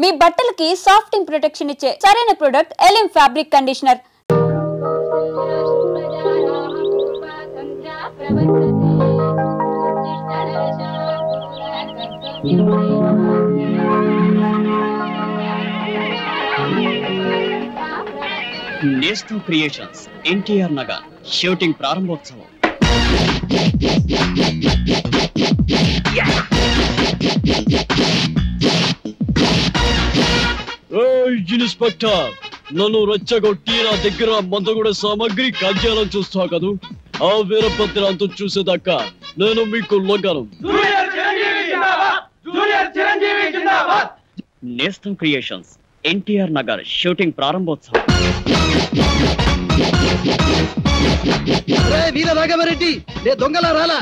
మీ బట్టలకి సాఫ్టింగ్ ప్రొటెక్షన్ ఇచ్చే సరైన ప్రొడక్ట్ ఎలిమ్ ఫ్యాబ్రిక్ కండిషనర్. నేస్తం క్రియేషన్స్ ఎన్టీఆర్ నగర్ షూటింగ్ ప్రారంభోత్సవం. ఇన్స్పెక్టర్, నన్ను రెచ్చగొట్టి నా దగ్గర మందగూడ సామాగ్రి కాజేయాలని చూస్తావు కదూ? ఆ వీరభద్రంతో చూసేదాకా నేను మీకు లొంగను. నేస్తం క్రియేషన్స్ ఎన్టీఆర్ నగర్ షూటింగ్ ప్రారంభోత్సవం. వీర రాఘవరెడ్డి, నే దొంగలా రాలా,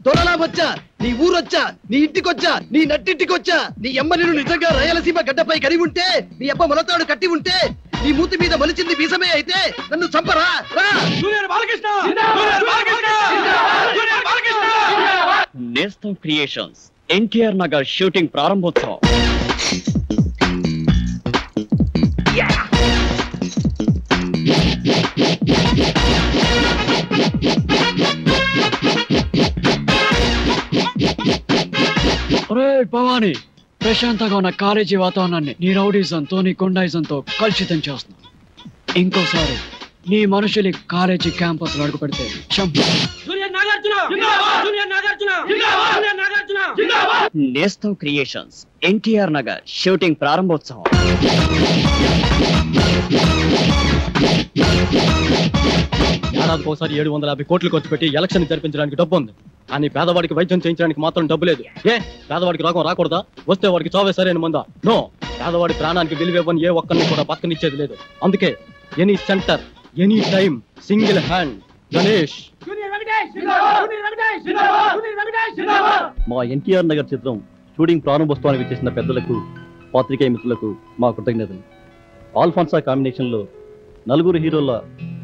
దొరలా వచ్చా, నీ ఊరొచ్చా, నీ ఇంటికొచ్చా, నీ నట్టింటికొచ్చా. నీ అమ్మ నిన్ను నిజంగా రాయలసీమ గడ్డపై కడి ఉంటే, నీ అబ్బ మొలతాడు కట్టి ఉంటే, నీ మూతి మీద మలిచింది బీసమే అయితే నన్ను చంపరా. నేస్తం క్రియేషన్స్ ఎన్టీఆర్ నగర్ షూటింగ్ ప్రారంభోత్సవం. భవానీ, ప్రశాంతంగా ఉన్న కాలేజీ వాతావరణాన్ని నీ రౌడీజంతో నీ గుండాయిజంతో కలుషితం చేస్తున్నావు. ఇంకోసారి నీ మనుషులు కాలేజీ క్యాంపస్ లో అడుగు పెడితే నేస్తం క్రియేషన్స్ ఎన్టీఆర్ నగర్ షూటింగ్ ప్రారంభోత్సవం. ఏడాదికి ఒకసారి 750 కోట్లు ఖర్చు పెట్టి ఎలక్షన్ జరిపించడానికి డబ్బు ఉంది, కానీ పేదవాడికి వైద్యం చేయించడానికి మాత్రం డబ్బు లేదు. పేదవాడికి రోగం రాకూడదా? వస్తే వాడికి చావే సరైన మందా? నో, పేదవాడి ప్రాణానికి విలువివ్వని ఏ ఒక్కరిని కూడా బతకనిచ్చేది లేదు. అందుకే any centre, any time, single hand Ganesh. మా ఎన్టీఆర్ నగర్ చిత్రం షూటింగ్ ప్రారంభోత్సవానికి వచ్చేసిన పెద్దలకు, పాత్రికేయ మిత్రులకు మా కృతజ్ఞతలు. ఆల్ఫాన్సా కాంబినేషన్ లో నలుగురు హీరోల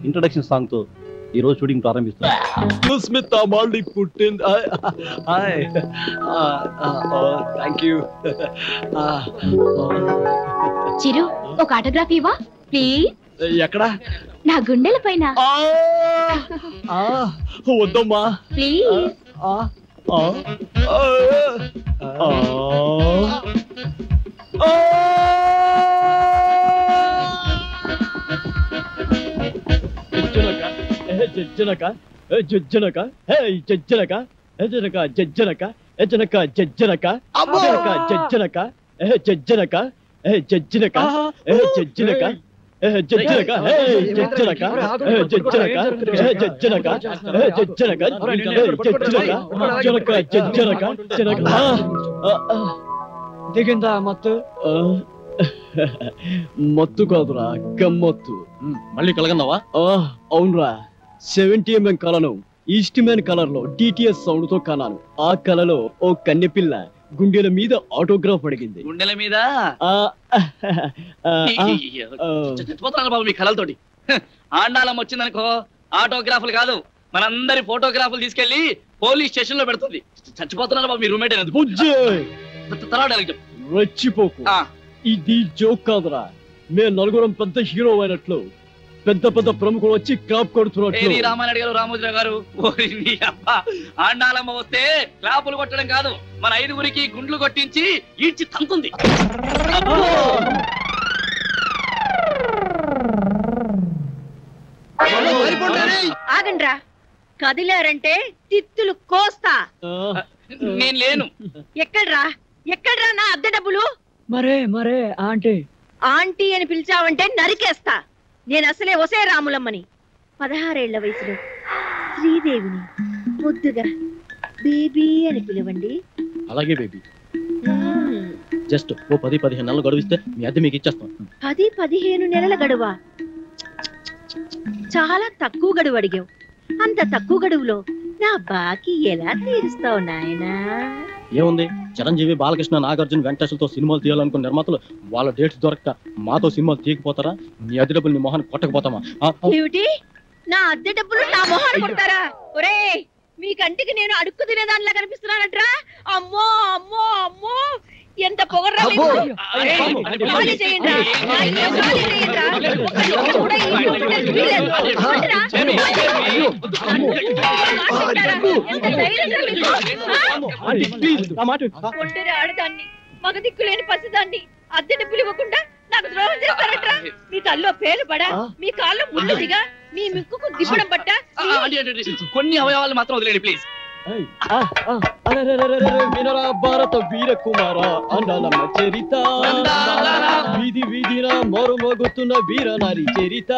ఇంట్రడక్షన్ సాంగ్ తో ఈ రోజు షూటింగ్ ప్రారంభిస్తున్నాం. చిరు, ఒక ఆటోగ్రాఫ్ ఇవ్వా ప్లీజ్. ఎక్కడ? నా గుండెల పైన. వద్దమ్మా ప్లీజ్. జజ్జనక జజ్జనక హే జజ్జనక జజ్జనక జజ్జనక జజ్జనక జజ్జనక జజ్జనక జజ్జనక జజ్జనక జజ్జనక జజ్జనక హే జజ్జనక జజ్జనక జజ్జనక జజ్జనక జజ్జనక జజ్జనక జనక. దిగిందా మత్తు? మత్తు కాదురా, గమ్మత్తు. మళ్ళీ కలగన్నావా? అవునరా, 70mm కళను ఈస్ట్మెన్ కలర్ లో DTS సౌండ్ తో కన్నాను. ఆ కళలో ఓ కన్నెపిల్ల గుండెల మీద ఆటోగ్రాఫ్ అడిగింది. గుండెల మీద చచ్చిపోతున్నాను బాబు మీ కళలతోటి. ఆండాలం వచ్చిందనుకో ఆటోగ్రాఫ్లు కాదు, మనందరి ఫోటోగ్రాఫ్లు తీసుకెళ్లి పోలీస్ స్టేషన్ లో పెడుతుంది. చచ్చిపోతున్నాను బాబు మీ రూమ్మేట్. రెచ్చిపోకు, ఇది జోక్ కాదురా. మే నలుగురం పెద్ద హీరో అయినట్లు పెద్ద పెద్ద ప్రముఖులు వచ్చి క్లాప్ కొడుతున్నట్లు. రామారెడ్డి గారు, రామోజీరావు గారు, ఆండాలమ్మ వస్తే క్లాపులు కొట్టడం కాదు, మన 5గురికి గుండ్లు కొట్టించి ఈడ్చి తంతుంది. ఆగండ్రా, కదిలారంటే తిత్తులు కోస్తా. నేను లేను. ఎక్కడ్రా ఎక్కడ్రా నా అద్దె డబ్బులు? మరే ఆంటీ ఆంటీ అని పిలిచావంటే నరికేస్తా. నేను అసలే ఒసే రాములమ్మని. 16 ఏళ్ల వయసులో శ్రీదేవిని ముద్దుగా బేబీ అని పిలవండి. అలాగే బేబీ. జస్ట్ ఓ 10-15 నెలలు గడువిస్తే మీ అద్దె మీకు ఇచ్చేస్తాం. 10-15 నెలల గడువా? చాలా తక్కువ గడువు అడిగావు. అంత తక్కువ గడువులో నా బాకీ ఎలా తీరుస్తావు నాయనా? ఏముంది, చిరంజీవి, బాలకృష్ణ, నాగార్జున, వెంకటేశ్వరతో సినిమాలు తీయాలనుకున్న నిర్మాతలు వాళ్ళ డేట్స్ దొరక్క మాతో సినిమాలు తీయకపోతారా? నీ అద్దె డబ్బులు నీ మొహాన్ని కొట్టకపోతామా? ఏమిటి, నా అద్దె డబ్బులు నా మొహాన్ని కొడతారా? ఒరే, మీ కంటికి నేను అడుక్కు తినేదానిలా కనిపిస్తున్నానట్రా? అమ్మో అమ్మో అమ్మో, ఎంత పొగర్రా మీకు? ఖాళీ చేయండి. నాయనా, ఖాళీ చేయండిరా. ఒక్క నిమిషం కూడా ఈ ఇంట్లో ఉండడానికి వీల్లేదు. అంటరా? మాట్లాడతారా? ఎంత ధైర్యంరా మీకు? ఒంటరి ఆడదాన్ని, మగ దిక్కులేని పసిదాన్ని అద్దెని పిలవకుండా నాకు ద్రోహం చేస్తారట్రా? మీ తల్లో పేరు పడా, మీ కాళ్ళు ముళ్ళు దిగా, మీ ముక్కుకు దిబ్బడం పట్ట. కొన్ని అవయవాలు మాత్రం వదిలేండి ప్లీజ్. వినరా భారత వీర కుమార అండాలమ్మ చరిత, వీధి వీధిన మరుమగుతున్న వీర నారి చరిత,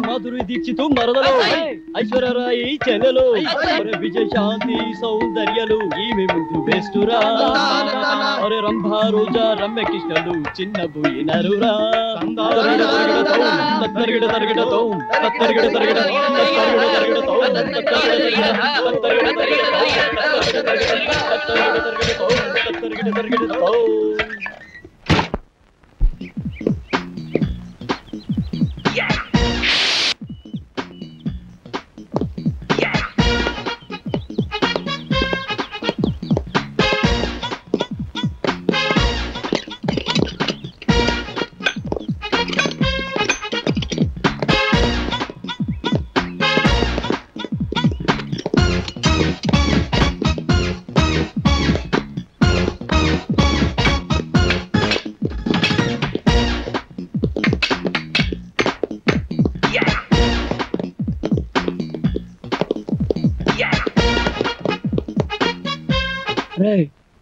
మాధురి దీక్షితు మరదలు, ఐశ్వర్యరాయి చెల్లెలు, విజయ శాంతి సౌందర్యలు ఈమె ముందు వేస్తురా, అరే రంభా రోజా రమ్య కృష్ణలు చిన్న బోయినరురా, తరిగిడ తరిగిడతో తరిగిడ తరిగిడతో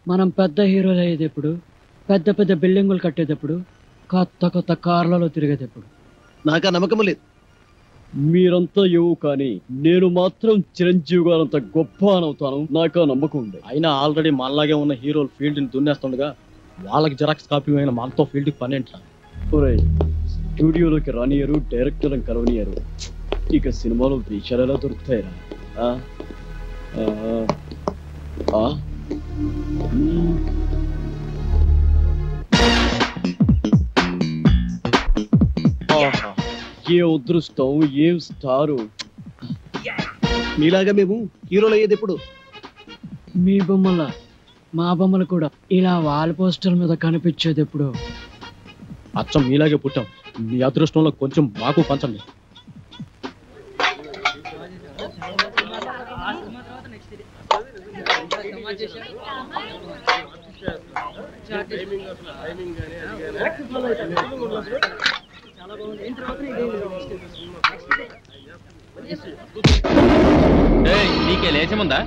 మనం పెద్ద హీరోలు అయ్యేటప్పుడు, పెద్ద పెద్ద బిల్డింగులు కట్టేటప్పుడు, కొత్త కొత్త కార్లలో తిరిగేటప్పుడు నాకా నమ్మకం లేదు. మీరంతా ఏవో కానీ నేను మాత్రం చిరంజీవి గారంత గొప్ప అనవుతాను, నాకా నమ్మకం ఉంది. అయినా ఆల్రెడీ మనలాగే ఉన్న హీరోలు ఫీల్డ్ ని దున్నేస్తుండగా వాళ్ళకి జెరాక్స్ కాపీ అయిన మనతో ఫీల్డ్ కి పని ఏంట్రా? స్టూడియోలోకి రానియరు, డైరెక్టర్ కలవనియరు, ఇక సినిమాలో వేషాలు ఎలా దొరుకుతాయిరా? ఏ అదృష్టం, ఏం స్టారు. మీలాగా మేము హీరోలు అయ్యేది ఎప్పుడు? మీ బొమ్మల మా బొమ్మలు కూడా ఇలా వాల్ పోస్టర్ మీద కనిపించేది ఎప్పుడు? అచ్చం మీలాగే పుట్టాం, మీ అదృష్టంలో కొంచెం మాకు పంచండి. నీకే లేచముందా?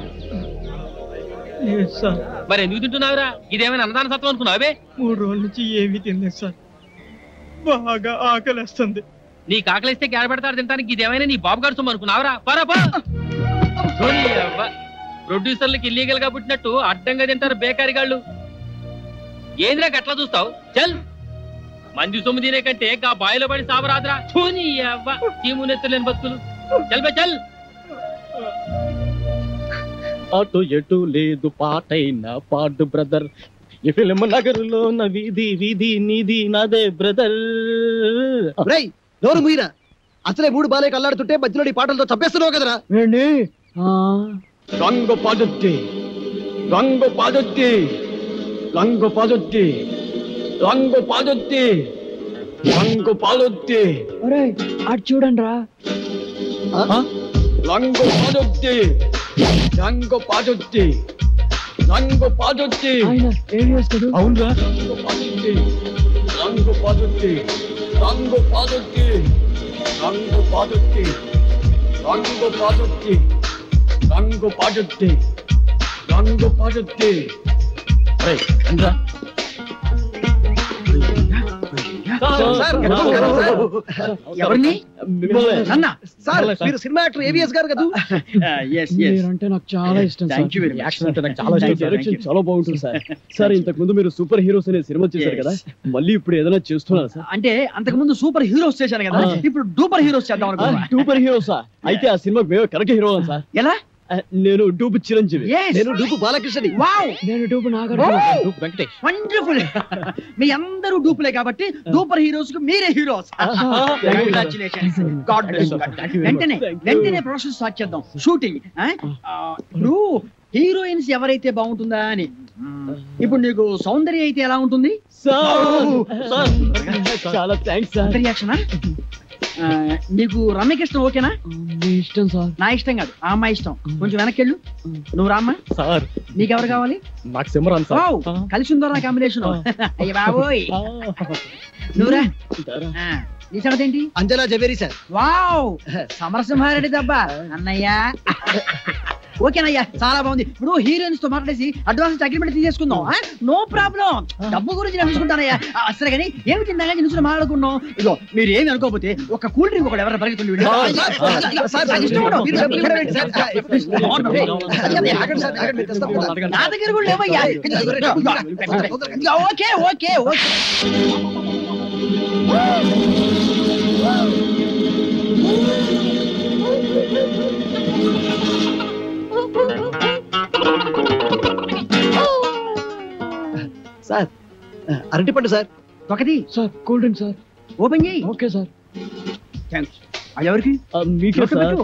మరి ఎందుకు తింటున్నావురా? ఇదేమైనా అన్నదాన సత్వం అనుకున్నావే? 3 రోజుల నుంచి ఏమీ తినలేదు సార్, బాగా ఆకలిస్తుంది. నీకు ఆకలిస్తే క్యార పెడతారు తింటానికి, ఇదేమైనా నీ బాబు గారు సొమ్ము అనుకున్నావురా? పరాపా ప్రొడ్యూసర్లకి ఇల్లీగల్ గా పుట్టినట్టు అడ్డంగా తింటారు బేకారీ గాళ్ళు. ఏంద్రా గట్లా చూస్తావు? చల్, మంది సొమ్ము తినే కంటే గా బాయిలో పడి సావరాదురా. చూని అవ్వ చీమునెత్తలేని బతుకులు. చల్ బే చల్. అటు ఎటు లేదు పాటైన పాడు బ్రదర్, ఈ ఫిల్మ్ నగరులో నా వీధి వీధి నీది నాదే బ్రదర్. నోరు మీరా, అసలే 3 బాలే కల్లాడుతుంటే మధ్యలో ఈ పాటలతో చంపేస్తున్నావు కదరా. రంగు పాజొట్టి రంగు పాజొట్టి రంగు పాజొట్టి రంగు పాజొట్టి రంగు పాలొత్తి. అటు చూడండి రా. రంగు పాజొట్టి రంగు పాజొట్టి రంగు పాజొట్టి. అవునరా, రంగు పాజొట్టి రంగు పాజొట్టి రంగు పాజొట్టి రంగు పాజొట్టి రంగు పాజొట్టి రంగు పాజొట్టి రంగు పాజొట్టి. ఎవరిని? సార్, మీరు సినిమా యాక్టర్ ఏవిఎస్ గారు కదా? మీరంటే నాకు చాలా ఇష్టం సార్. యాక్షన్ అంటే నాకు చాలా ఇష్టం. డైరెక్షన్ చాలా బాగుంటుంది సార్. సార్, ఇంతకు ముందు మీరు సూపర్ హీరోస్ అనే సినిమా చేశారు కదా, మళ్ళీ ఇప్పుడు ఏదైనా చేస్తున్నారు సార్? అంటే అంతకు ముందు సూపర్ హీరోస్ చేశాను కదా, ఇప్పుడు డూపర్ హీరోస్ చేద్దాం అనుకున్నా. సూపర్ హీరోసా? అయితే ఆ సినిమాకి మేము కరెక్ట్ హీరో సార్. ఎలా? నేను డూపు చిరంజీవి. నేను డూపు బాలకృష్ణని. వావ్, నేను డూపు నాగార్జున. వెంకటేష్. వండర్ఫుల్. మీ అందరూ డూపులే కాబట్టి డూపర్ హీరోస్ కు మీరే హీరోస్. కంగ్రాచులేషన్స్. God bless. వెంటనే ప్రాసెస్ స్టార్ట్ చేద్దాం. షూటింగ్. ఇప్పుడు హీరోయిన్స్ ఎవరైతే బాగుంటుందా అని. ఇప్పుడు నీకు సౌందర్య అయితే ఎలా ఉంటుంది? చాలా థ్యాంక్స్ సార్. రియాక్షనా? నీకు రమ్యకృష్ణ ఓకేనా? మీ ఇష్టం సార్. నా ఇష్టం కాదు, ఆ అమ్మాయి ఇష్టం. కొంచెం వెనక్కి వెళ్ళు. నువ్వు రామ్మా. సార్ నీకెవరు కావాలి? నాకు సిమరాన్ సార్. కలిసి ఉందో నా కాంబినేషన్. అయ్య బాబోయ్. నువ్వురా. నీ సంగతి ఏంటి? అంజలా జవేరి సార్. వావ్, సమరసింహారెడ్డి దబ్బా అన్నయ్య. ఓకేనయ్యా, చాలా బాగుంది. ఇప్పుడు హీరోయిన్స్ తో మాట్లాడేసి అడ్వాన్స్ అగ్రిమెంట్ తీసేసుకుందాం. నో ప్రాబ్లం, డబ్బు గురించి నేను చూసుకుంటానయ్యా. సరే కానీ ఏమి తిందా నుంచి మాట్లాడుకున్నాం. ఇదో మీరు ఏమి అనుకోకపోతే ఒక కూల్ డ్రింక్ ఒకటి ఎవరైనా పరిగెత్తుంది. నా దగ్గర కూడా లేవయ్యా. Okay okay okay. సార్ అరటిపండు సార్. ఒకటి sir cool drink sir. Open చేయి. Okay sir. థ్యాంక్స్. అది ఎవరికి? మీకే సార్.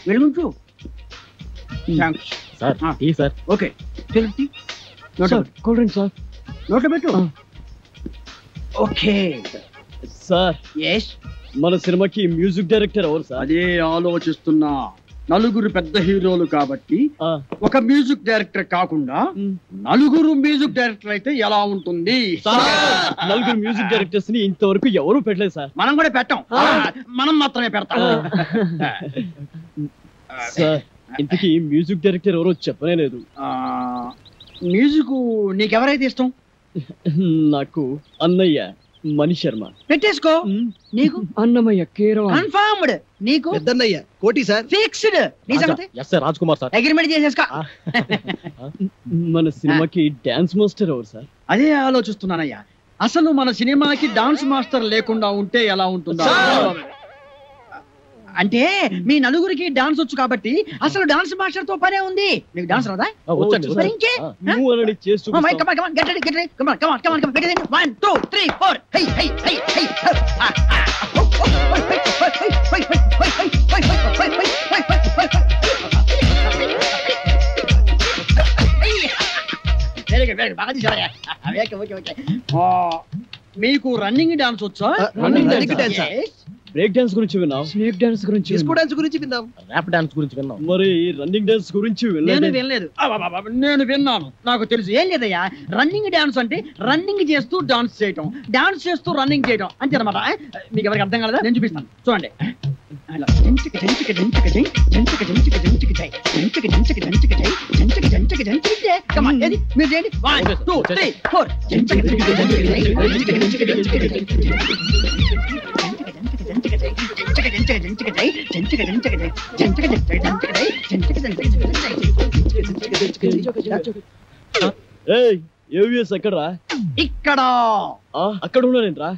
వెలుగుంచు. Thanks sir. ఈ sir. Okay sir cool drink sir. నోట్లో పెట్టు. Okay sir, yes. మన సినిమాకి మ్యూజిక్ డైరెక్టర్ ఎవరు సార్? అదే ఆలోచిస్తున్నా. నలుగురు పెద్ద హీరోలు కాబట్టి ఒక మ్యూజిక్ డైరెక్టర్ కాకుండా నలుగురు మ్యూజిక్ డైరెక్టర్ అయితే ఎలా ఉంటుంది? నలుగురు మ్యూజిక్ డైరెక్టర్స్ ని ఇంతవరకు ఎవరు పెట్టలేదు సార్. మనం కూడా పెట్టాం, మనం మాత్రమే పెడతాం. సార్, ఇంతకీ మ్యూజిక్ డైరెక్టర్ ఎవరో చెప్పనే లేదు. మ్యూజిక్ నీకెవరైతే ఇష్టం? నాకు అన్నయ్య మణి శర్మ. పెట్టేసుకో. నీకు? అన్నమయ్య కీరవాణి. కన్ఫర్మ్డ్. నీకు? పెద్దన్నయ్య కోటి సార్. ఫిక్స్డ్. నీ సంగతి? Yes sir, Raj Kumar sir. Agreement చేసేసుకో. మన సినిమాకి డాన్స్ మాస్టర్ ఎవరు సార్? అదే ఆలోచిస్తున్నానయ్యా. అసలు మన సినిమాకి డాన్స్ మాస్టర్ లేకుండా ఉంటే ఎలా ఉంటుందా? అంటే మీ నలుగురికి డాన్స్ వచ్చు కాబట్టి అసలు డాన్స్ మాస్టర్ తో పనే ఉంది. నీకు డాన్స్ రాదా? మరి ఇంకే? నువ్వు అలాంటి చేస్తూ Come on, get ready, get ready. Come on, get ready. 1, 2, 3, 4. Hey, hey, hey, hey. Very good, very good. బాగా తీసావయ్యా. ఓకే. మీకు రన్నింగ్ డాన్స్ వచ్చా? Running dance. బ్రేక్ డాన్స్ గురించి విన్నాం, స్నేక్ డాన్స్ గురించి, డిస్కో డాన్స్ గురించి విన్నాం, ర్యాప్ డాన్స్ గురించి విన్నాం. మరి రన్నింగ్ డాన్స్ గురించి నేను వినలేదు. నేను విన్నాను, నాకు తెలుసు. ఏం లేదయ్యా, రన్నింగ్ డాన్స్ అంటే రన్నింగ్ చేస్తూ డాన్స్ చేయటం, డాన్స్ చేస్తూ రన్నింగ్ చేయటం అంతే అనమాట. మీకు ఎవరికి అర్థం కాలేదా? నేను చూపిస్తాను, చూడండి. మీరు చేయండి. 1, 2, 3, 4. ఎక్కడరా? ఇక్కడ. అక్కడ ఉన్నానేంట్రా?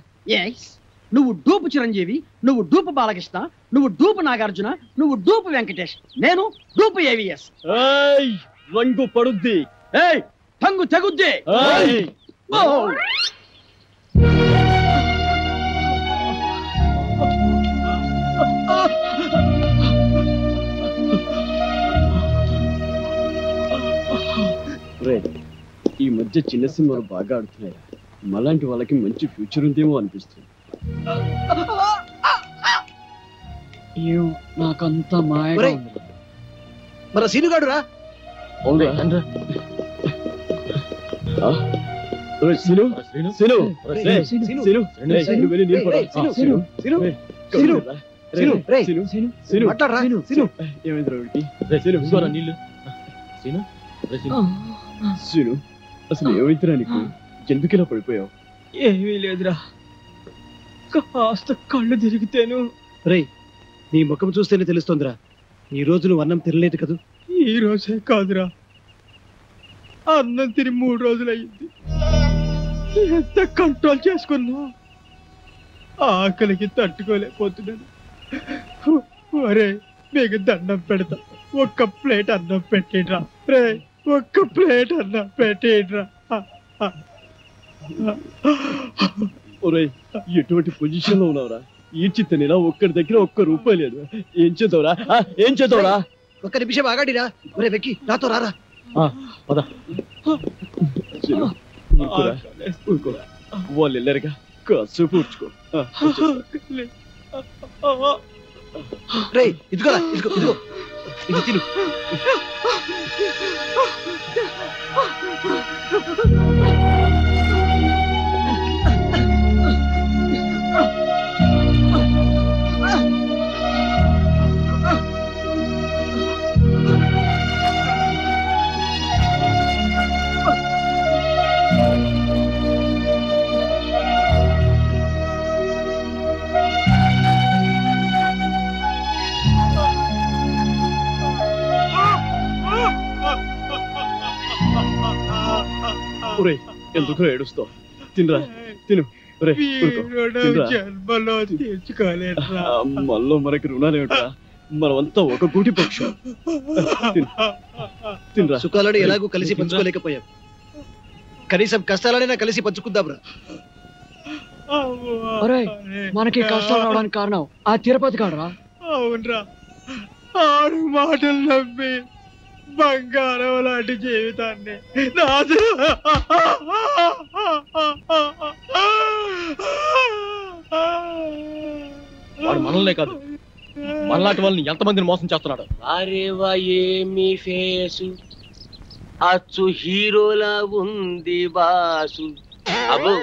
నువ్వు డూపు చిరంజీవి, నువ్వు డూపు బాలకృష్ణ, నువ్వు డూపు నాగార్జున, నువ్వు డూపు వెంకటేష్, నేను డూపు ఏవిఎస్. రంగు పడుద్ది, తంగు తెగుద్ది. ఈ మధ్య చిన్న సినిమాలు బాగా ఆడుతున్నాయి. మలాంటి వాళ్ళకి మంచి ఫ్యూచర్ ఉందేమో అనిపిస్తుంది. నాకంతా మాయగా ఉంది. మన సీనుగాడు రా. అసలు ఏమైతురా నీకు? ఎందుకు ఇలా పడిపోయావు? ఏమీ లేదురా, కాస్త కళ్ళు తిరిగితేను. రే, నీ ముఖం చూస్తేనే తెలుస్తుందిరా, ఈ రోజు నువ్వు అన్నం తినలేదు కదా. ఈ రోజే కాదురా, అన్నం తిని 3 రోజులయ్యింది. ఎంత కంట్రోల్ చేసుకున్నా ఆకలికి తట్టుకోలేకపోతున్నాను. ఒరే, మీకు దండం పెడతా, ఒక్క ప్లేట్ అన్నం పెట్టేడ్రా. రే, ఒక్క ప్లేట్ అన్నం పెట్టేడ్రా. ఒరే, ఎటువంటి పొజిషన్ లో ఉన్నావురా? ఈడ్చి నేనా? ఒక్కడి దగ్గర ₹1 లేదు. ఏం చేద్దావురా? ఏం చేద్దావురా? ఒక్క నిమిషం ఆగాడిరా. ఒరే వెక్కి, నాతో రారా. పద వాళ్ళు వెళ్ళారుగా కాసు పూడ్చుకో రే ఇదిగోరా ఇదిగో ఇదిగో ఇది తిను ఎందుకు ఏడుస్తావు తినరా తిను జన్మలో తీర్చుకోలేదురా మళ్ళీ మనకి రుణాలు ఏమిట్రా మనమంతా ఒక గూటి పక్షం తినరా సుఖాలని ఎలాగూ కలిసి పంచుకోలేకపోయాం కనీసం కష్టాలనైనా కలిసి పంచుకుందాంరా మనకి కష్టాలు రావడానికి కారణం ఆ తిరుపతి కాడరా అవునరా ఆరు మాటలు నమ్మి బంగారం లాంటి జీవితాన్ని వాడు మనల్నే కాదు మనలాంటి వాళ్ళని ఎంతమందిని మోసం చేస్తున్నాడు. అరేవా ఏమి ఫేసు అచ్చు హీరోలా ఉంది బాసు అబో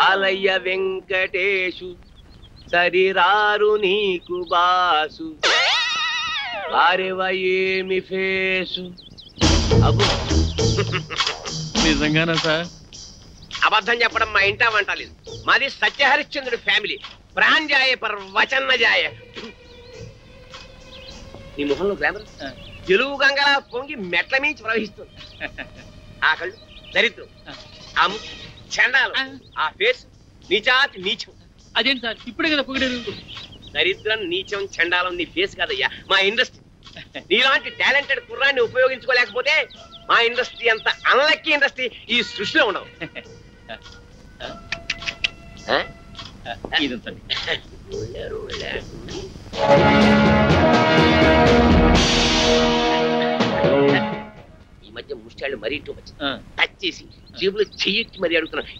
ఆలయ్య వెంకటేశు సరిరారు నీకు బాసు అరేవా ఏమి ఫేసు అబో నిజంగానా సార్? అబద్ధం చెప్పడం మా ఇంటా వంటలేదు. మాది సత్యహరిశ్చంద్రుడి ఫ్యామిలీ. ప్రాణ్ జాయే పర్ వచన్న జాయ. నీ మొహంలో గ్లామర్ తెలుగు గంగలా పొంగి మెట్ల మించి ప్రవహిస్తుంది. ఆ కళ్ళు దరిద్రం, ఆ ముక్కు చండాలం, ఆ ఫేస్ నీచాతి నీచం. అదేంటి సార్ ఇప్పుడే కదా పొగిడారు? దరిద్రం నీచం చండాలం నీ ఫేస్ కాదయ్యా మా ఇండస్ట్రీ. నీలాంటి టాలెంటెడ్ కుర్రాన్ని ఉపయోగించుకోలేకపోతే మా ఇండస్ట్రీ అంత అన్లక్కీ ఇండస్ట్రీ ఈ సృష్టిలో ఉండవు. ఇదంతండి. ఈ మధ్య ముష్టాళ్ళు మరీ టూ మచ్. టచ్ చేసి జేబులో చెయ్యొచ్చి మరీ అడుగుతున్నాను.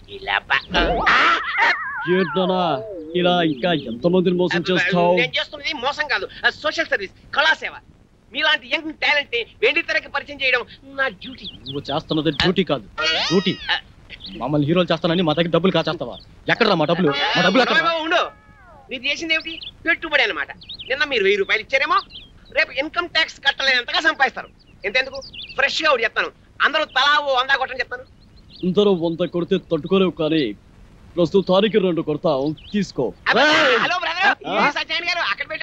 ఇలా ఇంకా ఎంతమందిని మోసం చేస్తావు? నేను చేస్తున్నది మోసం కాదు, సోషల్ సర్వీస్, కళాసేవ. మీలాంటి యంగ్ టాలెంట్ ని వెండి తెరకి పరిచయం చేయడం నా డ్యూటీ. నువ్వు చేస్తున్నది డ్యూటీ కాదు, డ్యూటీ. మమ్మల్ని హీరోలు చేస్తానని మా దగ్గర డబ్బులు కాచేస్తావా? ఎక్కడరా మా డబ్బులు? మా డబ్బులు ఎక్కడ? ఉండు, మీరు చేసింది ఏమిటి? పెట్టుబడి అనమాట. నిన్న మీరు 1000 రూపాయలు ఇచ్చారేమో, రేపు ఇన్కమ్ ట్యాక్స్ కట్టలేనంతగా సంపాదిస్తారు. ఎంతెందుకు ఫ్రెష్ గా ఒకటి చెప్తాను, అందరూ తలా ఓ 100 కొట్టని చెప్తాను. అందరూ 100 కొడితే తట్టుకోలేవు, కానీ ప్రస్తుతానికి 2 కొడతాం, తీసుకో. హలో బ్రదర్, సత్యనారాయణ గారు అక్కడ